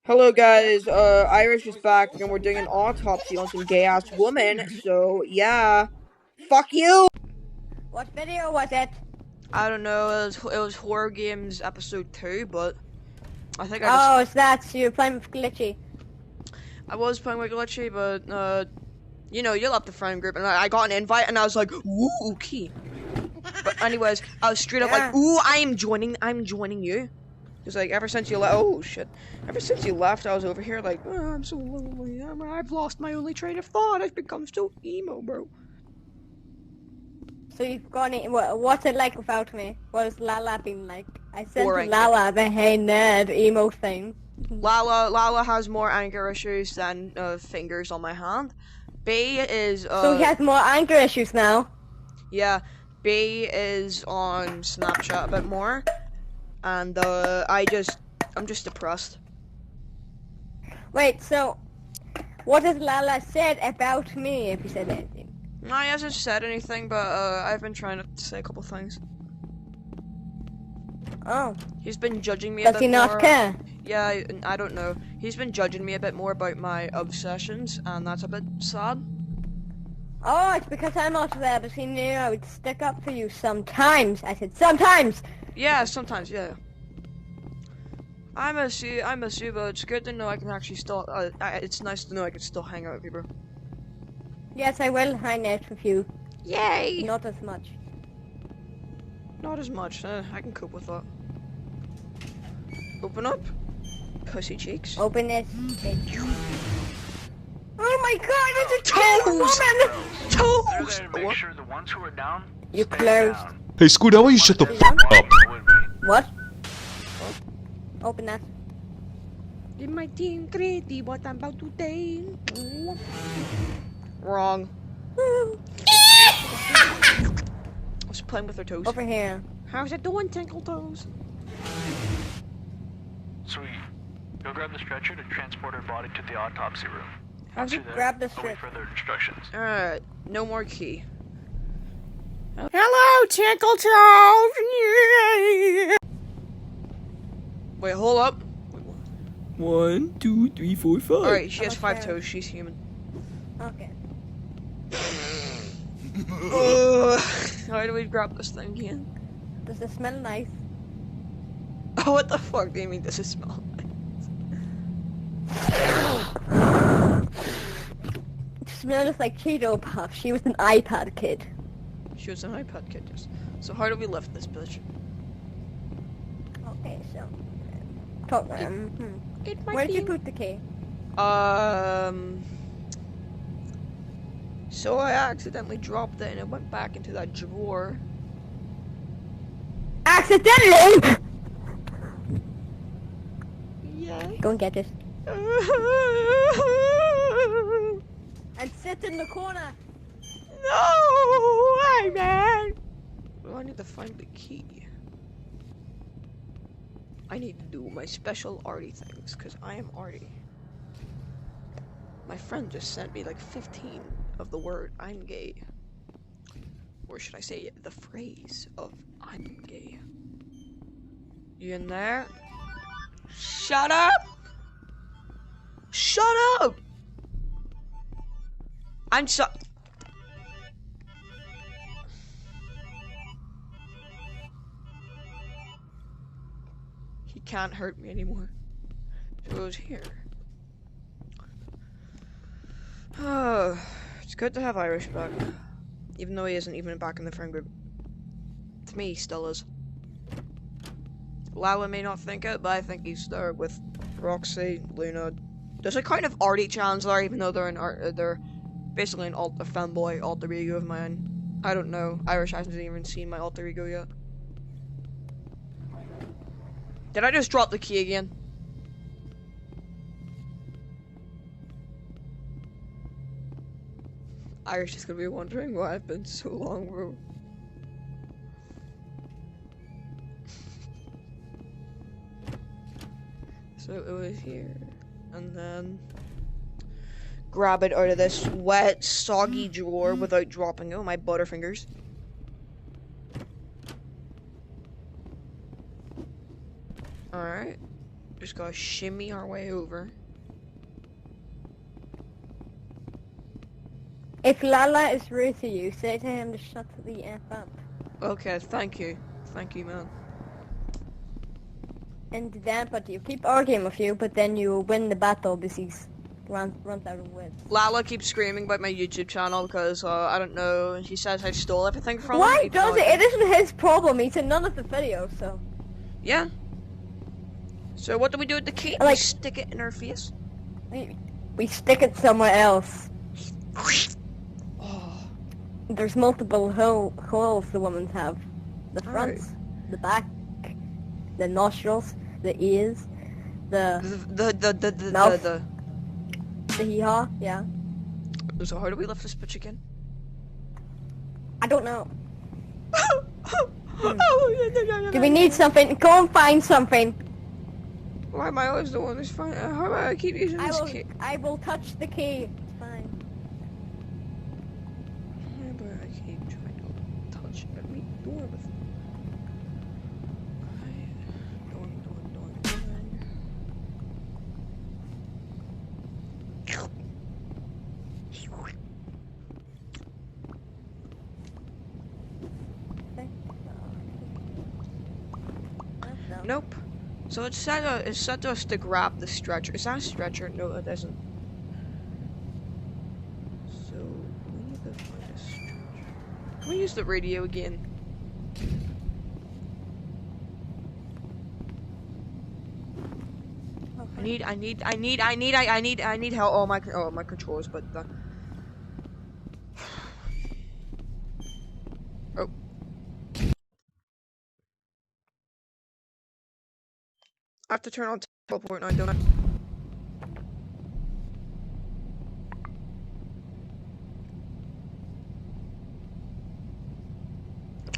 Hello guys, Irish is back and we're doing an autopsy on some gay ass woman, so yeah. Fuck you! What video was it? I don't know, it was Horror Games episode 2, but I think Oh, it's that you're playing with Glitchy. I was playing with Glitchy, but you know, you left the friend group and I got an invite and I was like, ooh, okay. But anyways, I was straight up like, ooh, I'm joining you. Cause like ever since you left, oh shit, ever since you left, I was over here like, oh, I'm so lonely. I've lost my only train of thought. I've become so emo, bro. So you've gone in. What's it like without me? What has Lala been like? I sent Boring. Lala the hey nerd emo thing. Lala has more anger issues than fingers on my hand. B is So he has more anger issues now. yeah, B is on Snapchat a bit more, and I'm just depressed. Wait, so what has Lala said about me? If he said anything? No, he hasn't said anything, but I've been trying to say a couple things. Oh. He's been judging me a Does bit he not more. care? Yeah, I don't know. He's been judging me a bit more about my obsessions, and that's a bit sad. Oh, it's because I'm out there, but he knew I would stick up for you sometimes. I said sometimes. Yeah, sometimes, yeah. I miss you, but it's good to know I can actually still, it's nice to know I can still hang out with people. Yes, I will hang out with you. Yay! Not as much. Not as much, I can cope with that. Open up. Pussy cheeks. Open it. Oh my god, it's a dead woman! Toes! They're there to make sure the ones who are down You stay closed. down. Hey, Scoot, how about you shut the f up? What? Open that. In my team, crazy, what I'm about to say. Wrong. I was playing with her toes. Over here. How's it doing, Tinkle Toes? Sweet. Go grab the stretcher to transport her body to the autopsy room. How's it? Once you're there, Grab the await stretcher. further instructions. Alright, no more key. Hello, Tinkle Toes! Wait, hold up. 1, 2, 3, 4, 5. Alright, she has 5 Okay. toes, she's human. Okay. How do we grab this thing again? Does it smell nice? Oh, what the fuck do you mean does it smell like? It smells like Cheeto Puff. She was an iPad kid. She was an iPad kid, yes. So how do we lift this bitch? Okay, so... Talk, Where did you put the key? So I accidentally dropped it and it went back into that drawer. Accidentally! Yeah. Go and get it. And sit in the corner. No, hey man. Well, I need to find the key. I need to do my special arty things, because I am arty. My friend just sent me like 15 of the word I'm gay. Or should I say the phrase of I'm gay. You in there? Shut up! Shut up! I'm so- He can't hurt me anymore. So it was here. It's good to have Irish back. Even though he isn't even back in the friend group. To me, he still is. Lala may not think it, but I think he's there with Roxy, Luna. There's a kind of arty chans there, even though they're basically a fanboy alter ego of mine. I don't know. Irish hasn't even seen my alter ego yet. Did I just drop the key again? Irish is gonna be wondering why I've been so long, bro. So it was here, and then grab it out of this wet, soggy drawer without dropping it with my butterfingers. Alright. Just gotta shimmy our way over. If Lala is rude to you, say to him to shut the F up. Okay, thank you. Thank you, man. And then, but you keep arguing with you, but then you win the battle because he runs out of wits. Lala keeps screaming about my YouTube channel because, I don't know, she says I stole everything from him. Why even does though I it? It isn't his problem. He's in none of the videos, so. Yeah. So what do we do with the key? We Like- stick it in her face? We stick it somewhere else. Oh. There's multiple holes the women have. The front, the back, the nostrils, the ears, the Mouth. The hee-haw, yeah. So how do we lift this bitch again? I don't know. Do we need something? Go and find something. Why am I always the one who's finding? How do I keep using this key? I will touch the key. It's fine. Why do I keep trying to touch every door with? Nope. So it said to us to grab the stretcher. Is that a stretcher? No, it isn't. So we need to find a stretcher. Can we use the radio again? I need help. Oh my controls, but the. Oh. I have to turn on teleport now, don't I?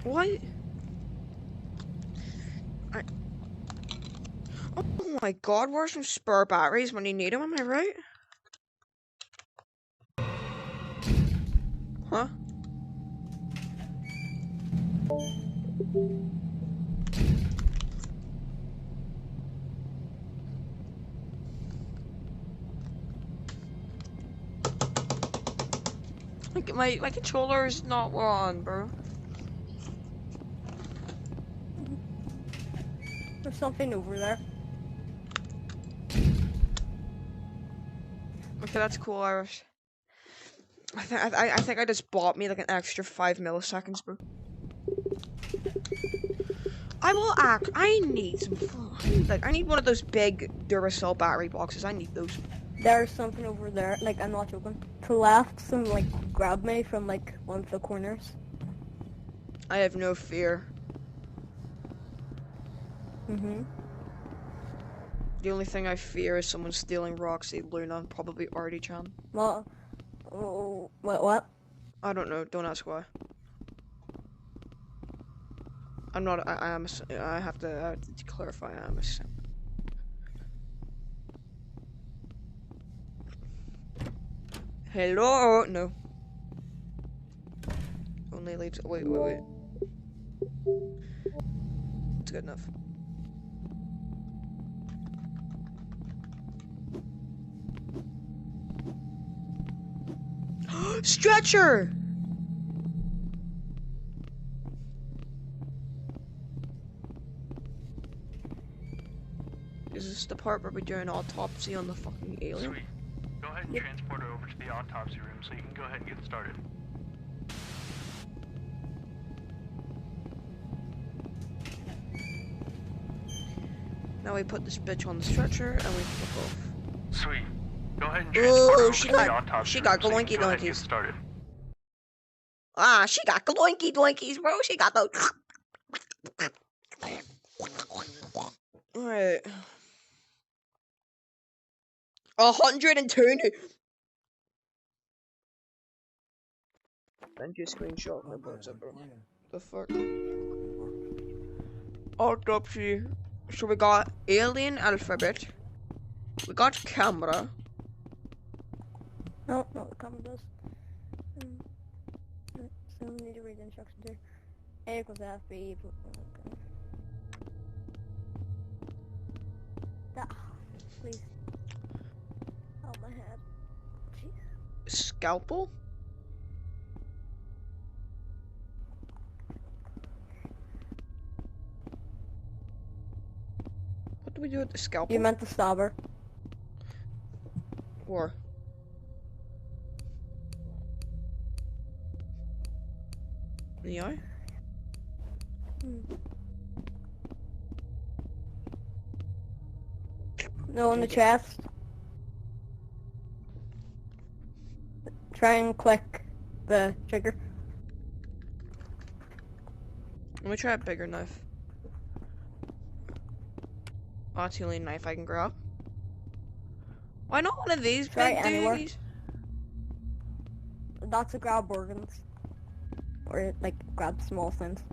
What? Oh my god, where's some spare batteries when you need them, am I right? Huh? Like my controller is not on, bro. There's something over there. Okay, that's cool, Irish. I think I just bought me like an extra 5 milliseconds, bro. I need some fun. I need one of those big Duracell battery boxes. I need those. There's something over there. Like, I'm not joking. To left, some like grab me from like one of the corners. I have no fear. The only thing I fear is someone stealing Roxy, Luna, probably Arty-chan. Well, what? I don't know. Don't ask why. I'm not. I am. I have to clarify. I am a simp. Hello. No. Only leaves. Wait. It's good enough. Stretcher! Is this the part where we're doing an autopsy on the fucking alien? Sweet. Go ahead and transport her over to the autopsy room so you can go ahead and get started. Now we put this bitch on the stretcher and we flip off. Sweet. Go ahead and transport her over she to the got autopsy room so you gloinky can go ahead and get doinkies. started. Ah, she got gloinky doinkies, bro. She got those. Alright. 120. Send you a screenshot of my bugs up, bro. The fuck? Autopsy. So we got alien alphabet. We got camera. No, the camera does. So we need to read the instructions here. A equals F, B equals... Please. Oh, my head. Jeez. Scalpel? What do we do with the scalpel? You meant to stab her. Or in the eye? No, in the chest. Try and click the trigger. Let me try a bigger knife. Oh, that's the only knife I can grab. Why not one of these Try big anywhere. duties? That's to grab organs. Or, like, grab small things.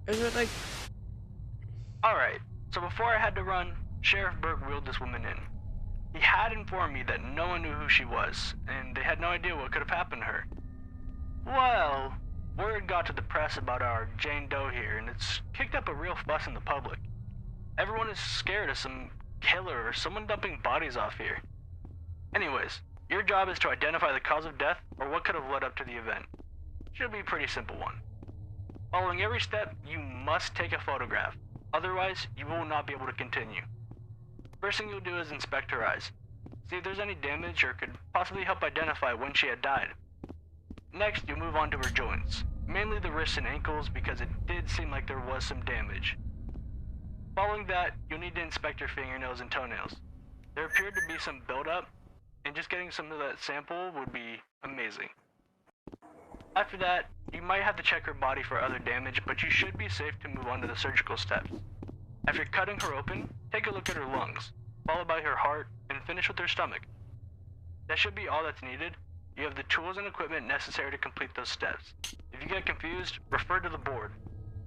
Is it like... Alright, so before I had to run, Sheriff Berg wheeled this woman in. He had informed me that no one knew who she was, and they had no idea what could have happened to her. Well, word got to the press about our Jane Doe here, and it's kicked up a real fuss in the public. Everyone is scared of some killer or someone dumping bodies off here. Anyways, your job is to identify the cause of death or what could have led up to the event. Should be a pretty simple one. Following every step, you must take a photograph. Otherwise, you will not be able to continue. First thing you'll do is inspect her eyes. See if there's any damage or could possibly help identify when she had died. Next, you'll move on to her joints, mainly the wrists and ankles because it did seem like there was some damage. Following that, you'll need to inspect her fingernails and toenails. There appeared to be some buildup, and just getting some of that sample would be amazing. After that, you might have to check her body for other damage, but you should be safe to move on to the surgical steps. After cutting her open, take a look at her lungs, followed by her heart, and finish with her stomach. That should be all that's needed. You have the tools and equipment necessary to complete those steps. If you get confused, refer to the board.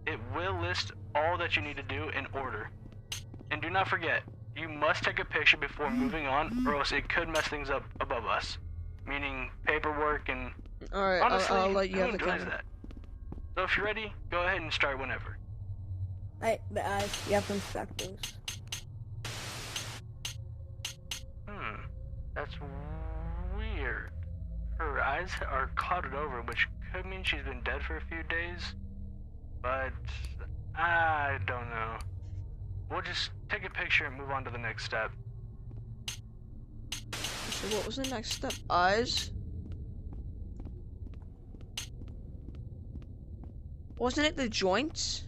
It will list all that you need to do in order. And do not forget, you must take a picture before moving on, or else it could mess things up above us. Meaning paperwork and... Alright, honestly, I'll let you who have the enjoys camera. that? So if you're ready, go ahead and start whenever. The eyes. You have to inspect those. That's weird. Her eyes are clouded over, which could mean she's been dead for a few days. But I don't know. We'll just take a picture and move on to the next step. So what was the next step? Eyes? Wasn't it the joints?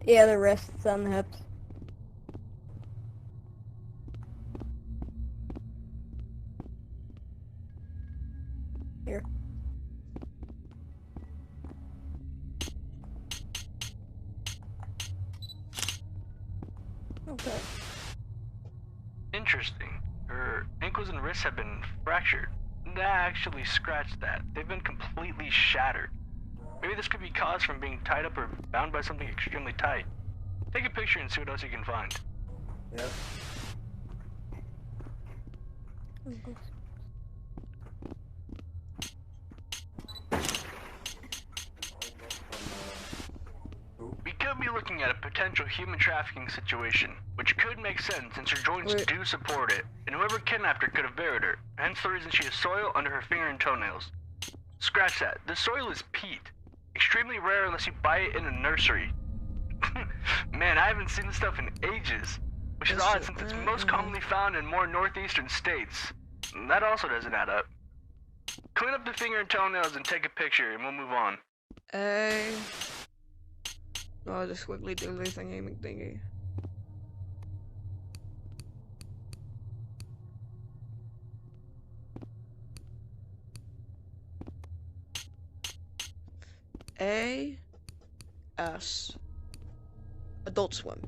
Yeah, the wrists and the hips. Here. Okay. Interesting. Her ankles and wrists have been fractured. I actually scratched that. They've been completely shattered. Maybe this could be caused from being tied up or bound by something extremely tight. Take a picture and see what else you can find. Yeah. We could be looking at a potential human trafficking situation, which could make sense since her joints Wait. do support it, and whoever kidnapped her could have buried her, hence the reason she has soil under her finger and toenails. Scratch that. The soil is peat. Extremely rare unless you buy it in a nursery. Man, I haven't seen this stuff in ages, which is odd since it's most commonly found in more northeastern states. That also doesn't add up. Clean up the finger and toenails and take a picture, and we'll move on. Oh, the squiggly diggly thingy McDingy. A-S. Adult Swim.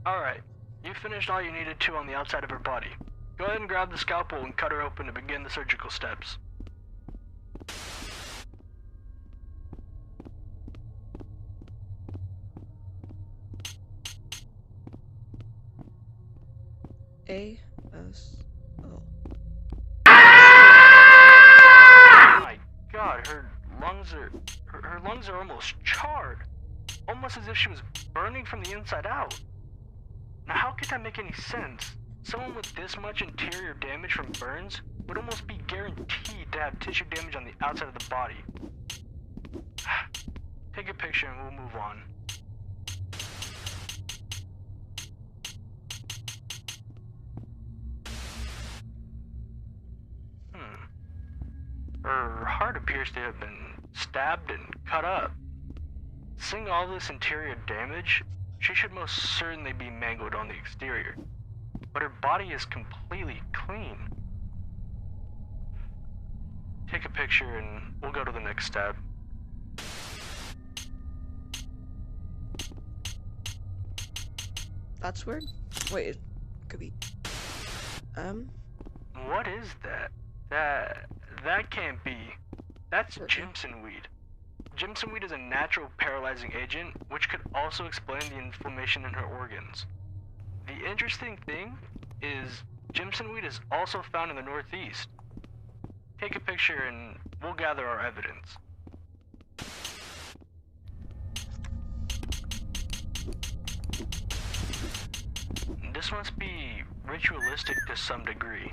Alright, you finished all you needed to on the outside of her body. Go ahead and grab the scalpel and cut her open to begin the surgical steps. A-S-L. her lungs are almost charred, almost as if she was burning from the inside out. Now how could that make any sense? Someone with this much interior damage from burns would almost be guaranteed to have tissue damage on the outside of the body. Take a picture and we'll move on. Her heart appears to have been stabbed and cut up. Seeing all this interior damage, she should most certainly be mangled on the exterior. But her body is completely clean. Take a picture and we'll go to the next stab. That's weird. Wait, it could be. What is that? That can't be. That's Jimson weed. Jimson weed is a natural paralyzing agent, which could also explain the inflammation in her organs. The interesting thing is, Jimson weed is also found in the Northeast. Take a picture and we'll gather our evidence. This must be ritualistic to some degree.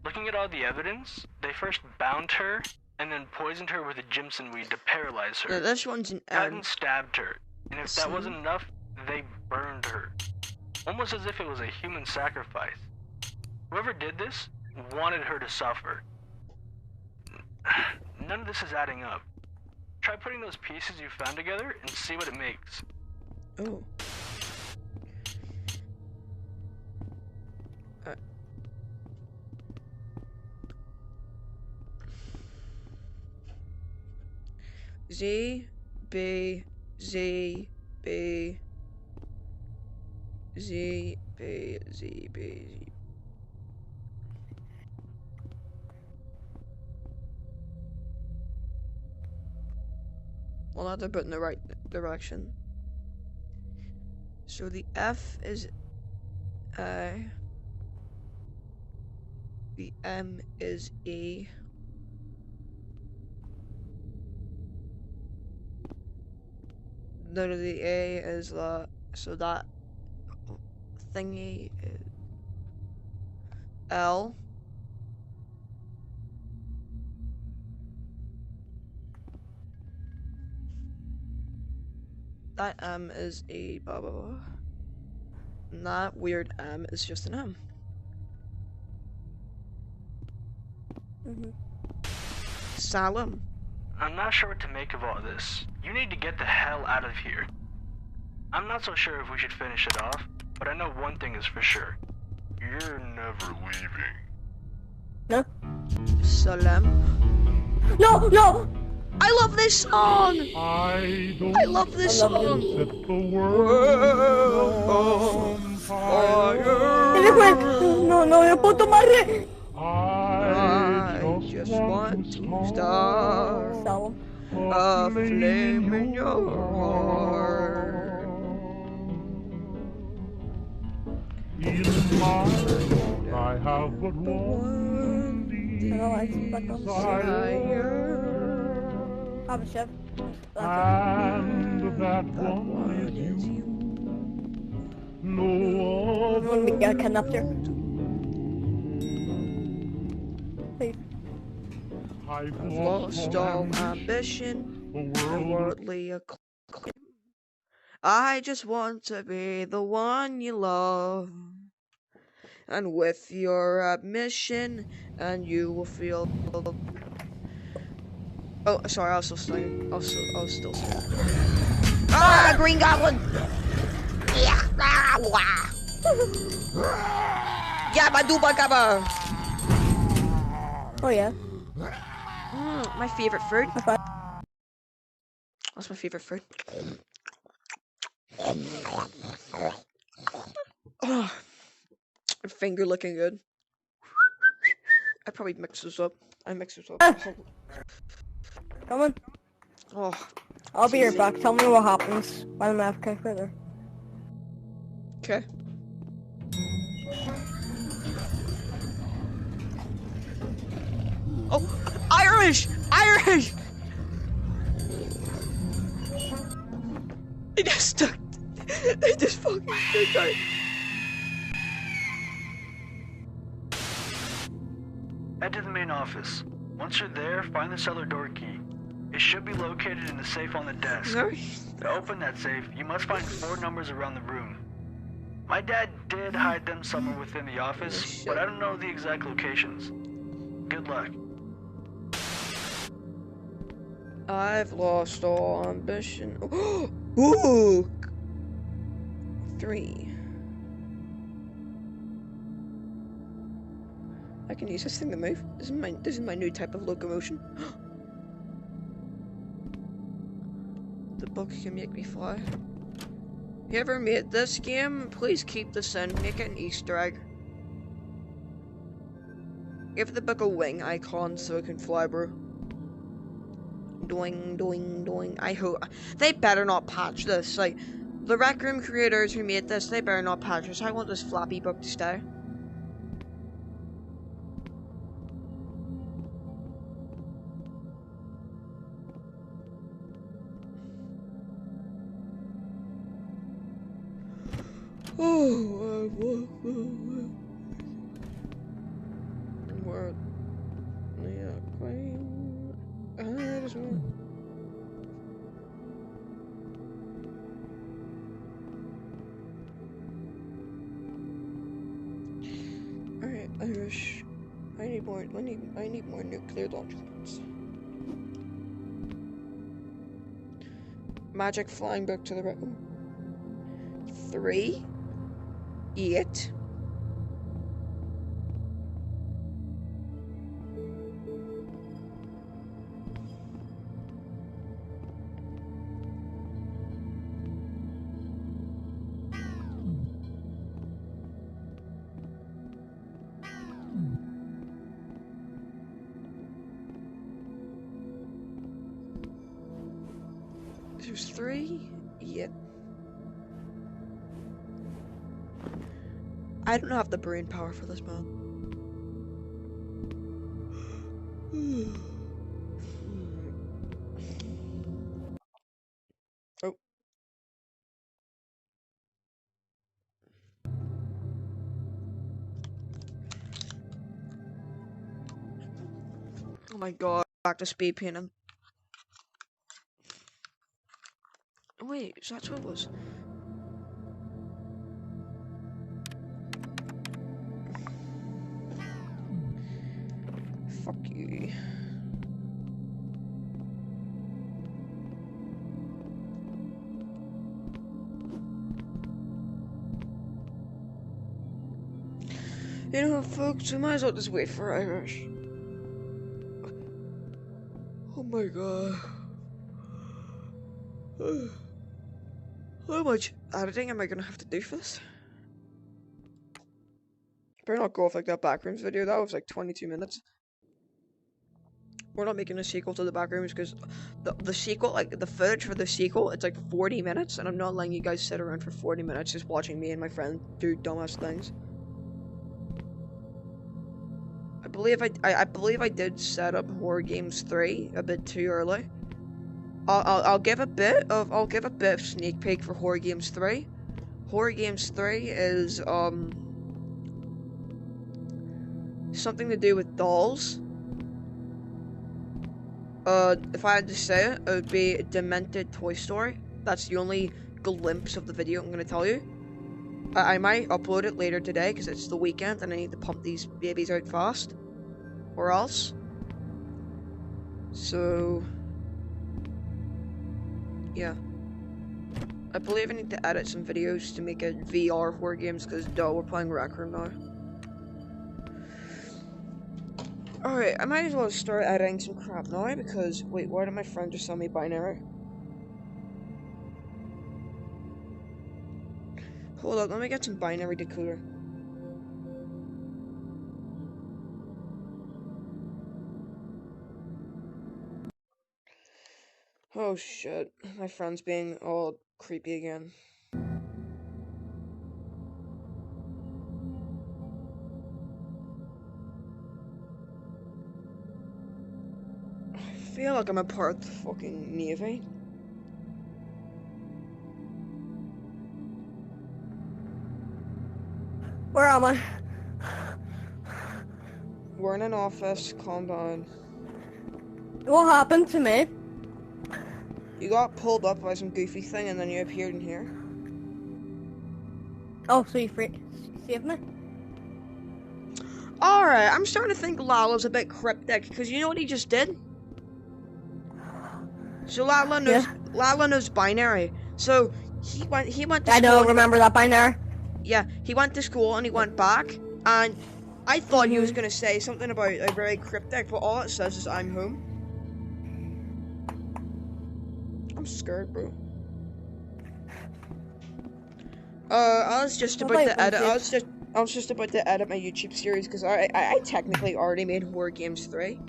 Looking at all the evidence, they first bound her and then poisoned her with a Jimson weed to paralyze her. No, this one's an Cut and stabbed her, and if that wasn't enough, they burned her. Almost as if it was a human sacrifice. Whoever did this wanted her to suffer. None of this is adding up. Try putting those pieces you found together and see what it makes. Oh. Z, B, Z, B, Z, B, Z, B, Z. Well, not they're put in the right direction. So the F is A. The M is E. None of the A is the, so that thingy is L. That M is a blah blah blah. And that weird M is just an M. Salem. I'm not sure what to make of all this. You need to get the hell out of here. I'm not so sure if we should finish it off, but I know one thing is for sure. You're never leaving. No. Salem. No, no! I love this song! I love this song! World on fire. No, yo puto madre! I just want to start a flame in your heart. In mind, I have but one desire, Chef. and that one is you. No You want me to get kidnapped here? Please. I've Lost all ambition and worldly acclaim. I just want to be the one you love. And with your admission, and you will feel. Oh, sorry, I was still singing. I was still singing. Ah, Green Goblin! Yeah, Yabba dooba gabba! Oh yeah. My favorite fruit. High five. What's my favorite fruit? Oh, finger looking good. I probably mix this up. I mix this up. Come on. Oh, I'll be right back. Tell me what happens while I'm AFK further. okay. Oh, Irish! Irish! They just stuck. They just fucking stuck out. Head to the main office. Once you're there, find the cellar door key. It should be located in the safe on the desk. Sorry. To open that safe, you must find 4 numbers around the room. My dad did hide them somewhere within the office, but I don't know the exact locations. Good luck. I've lost all ambition. Ooh! 3. I can use this thing to move. This is my new type of locomotion. The book can make me fly. You ever made this game? Please keep this in. Make it an Easter egg. Give the book a wing icon so it can fly, bro. Doing, doing, doing. I hope they better not patch this. Like the Rec Room creators who made this, they better not patch this. I want this flappy book to stay. Oh, where? Yeah, queen. I just want. Alright, I wish. I need more. I need more nuclear documents. Magic flying book to the right. 3. 8. There's 3. Yep. I don't have the brain power for this, man. Oh. Oh my god, back to speed painting. Oh wait, so that's what it was. Fuck you. You know what, folks, we might as well just wait for Irish. Oh my god. How much editing am I gonna have to do for this? Better not go off like that Backrooms video. That was like 22 minutes. We're not making a sequel to the Backrooms because the sequel, like the footage for the sequel, it's like 40 minutes, and I'm not letting you guys sit around for 40 minutes just watching me and my friend do dumbass things. I believe I did set up Horror Games 3 a bit too early. I'll give a bit of sneak peek for Horror Games 3. Horror Games 3 is something to do with dolls. If I had to say it, it would be a demented Toy Story. That's the only glimpse of the video I'm gonna tell you. I might upload it later today because it's the weekend and I need to pump these babies out fast, or else. So yeah, I believe I need to edit some videos to make it VR horror games because we're playing Rec Room now. Alright, I might as well start editing some crap now because, wait, why did my friend just send me binary? Hold up, let me get some binary decoder. Oh shit, my friend's being all creepy again. I feel like I'm a part of the fucking Navy. Where am I? We're in an office. Calm down. What happened to me? You got pulled up by some goofy thing, and then you appeared in here. Oh, so you saved me? Alright, I'm starting to think Lala's a bit cryptic, because you know what he just did? So Lala knows binary. So he went to school. I don't remember that binary. Yeah, he went to school and he went back, and I thought he was gonna say something about a very cryptic, but all it says is I'm home. I'm scared, bro. I was just about to edit. I was just about to edit my YouTube series because I technically already made Horror Games 3.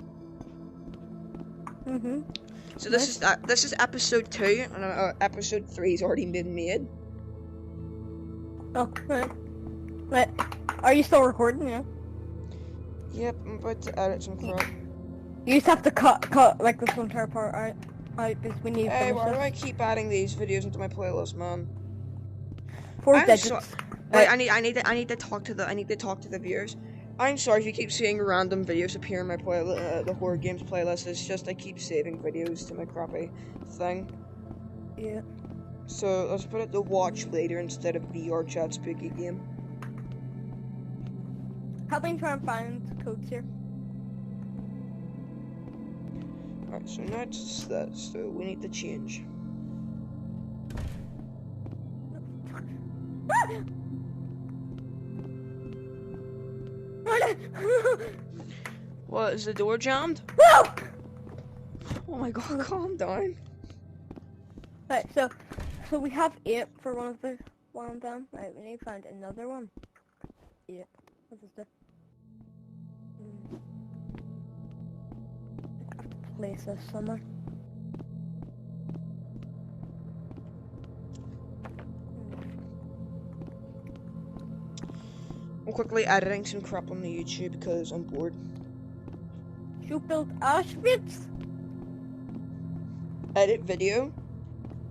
So this is episode 2, and episode 3's already been made. Oh, right. Wait, are you still recording? Yeah. Yep, I'm about to edit some crap. You just have to cut like this entire part out, because we need. Hey, why do I keep adding these videos into my playlist, man? 4 digits. Wait, I need to talk to the viewers. I'm sorry if you keep seeing random videos appear in my the Horror Games playlist. It's just I keep saving videos to my crappy thing. Yeah. So let's put it to watch later instead of VR chat spooky game. Help me try and find codes here. Alright, so now it's that. So we need to change. What, is the door jammed? No! Oh my god, calm down. Right, so we have 8 for one of them. Right, we need to find another one. 8. What is this? I have to place this somewhere. I'm quickly editing some crap on the YouTube because I'm bored. You built Auschwitz? Edit video?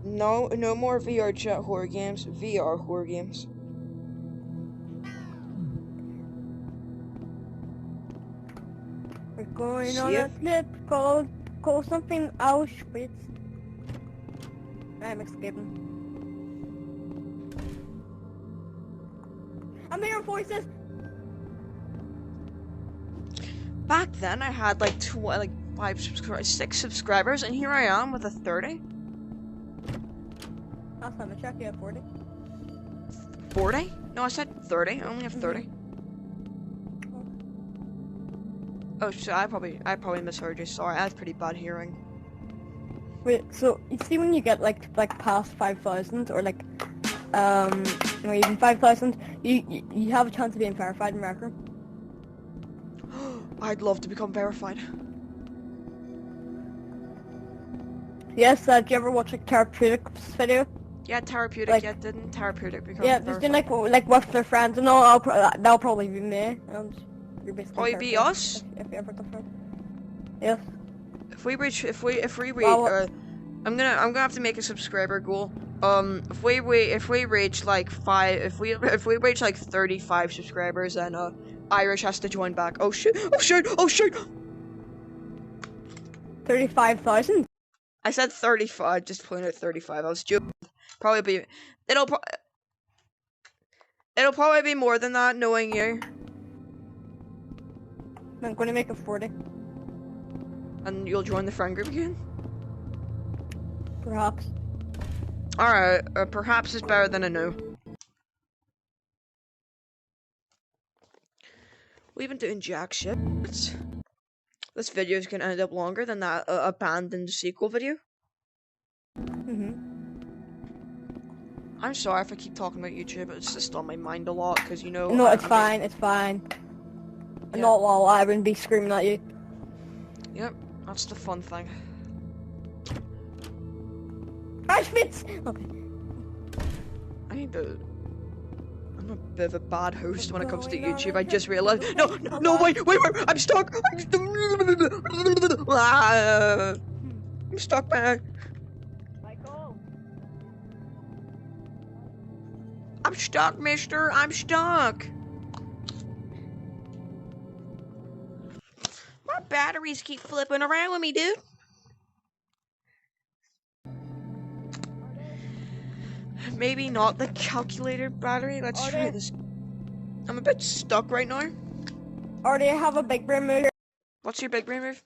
No more VR chat horror games. VR horror games. We're going on a trip called something Auschwitz. I'm escaping. I'm hearing voices. Back then, I had like 6 subscribers, and here I am with a 30. Last time I checked, you have 40. 40? No, I said 30. I only have 30. Oh, so I probably misheard you. Sorry, I have pretty bad hearing. Wait, so you see when you get like past 5,000 or like or even 5,000, you have a chance of being verified in Rec Room. I'd love to become verified. Yes, did you ever watch like Therapeutics video? Yeah, Therapeutic. Like, yeah, didn't Therapeutic become yeah, verified? just doing like with their friends and all. That'll probably be me. You're basically Probably be verified us. if you ever get friends. Yes. If we reach, Well, I'm gonna have to make a subscriber goal. If we reach like 35 subscribers, then Irish has to join back. Oh shoot! 35,000. I said 35, just putting out 35. I was joking. It'll probably be more than that, knowing you. I'm going to make it 40. And you'll join the friend group again? Perhaps. Alright, perhaps is better than a no. We've been doing jack shit. This video is gonna end up longer than that abandoned sequel video. I'm sorry if I keep talking about YouTube, it's just on my mind a lot, because you know... No, it's fine, it's fine. Yeah. Not while I wouldn't be screaming at you. Yep, that's the fun thing. Auschwitz! Okay. I'm a bit of a bad host when it comes to YouTube, I just realized... No, wait, I'm stuck! I'm stuck, man. Michael! I'm stuck, mister, I'm stuck. batteries keep flipping around with me, dude. Maybe not the calculator battery. Let's try this. I'm a bit stuck right now. Or do you have a big brain move? What's your big brain move?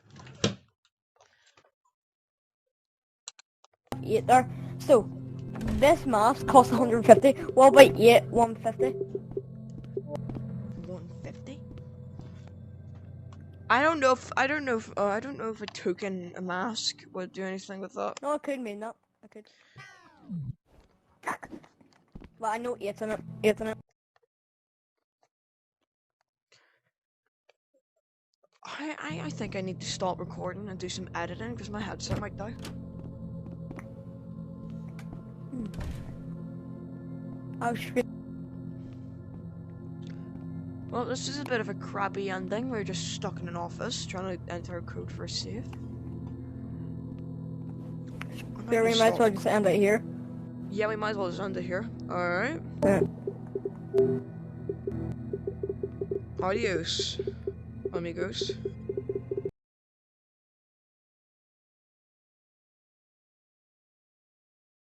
8 there. So, this mask costs 150. What about 8, 150? 150? I don't know if a token, a mask would do anything with that. No, it could mean that. I could. Well, I know 8's in it. 8's in it. I think I need to stop recording and do some editing because my headset might die. Oh, shit. Well, this is a bit of a crappy ending. We're just stuck in an office trying to enter a code for a safe. We might as well just end it here. Yeah, we might as well just end it here. Alright. Yeah. Adios, amigos.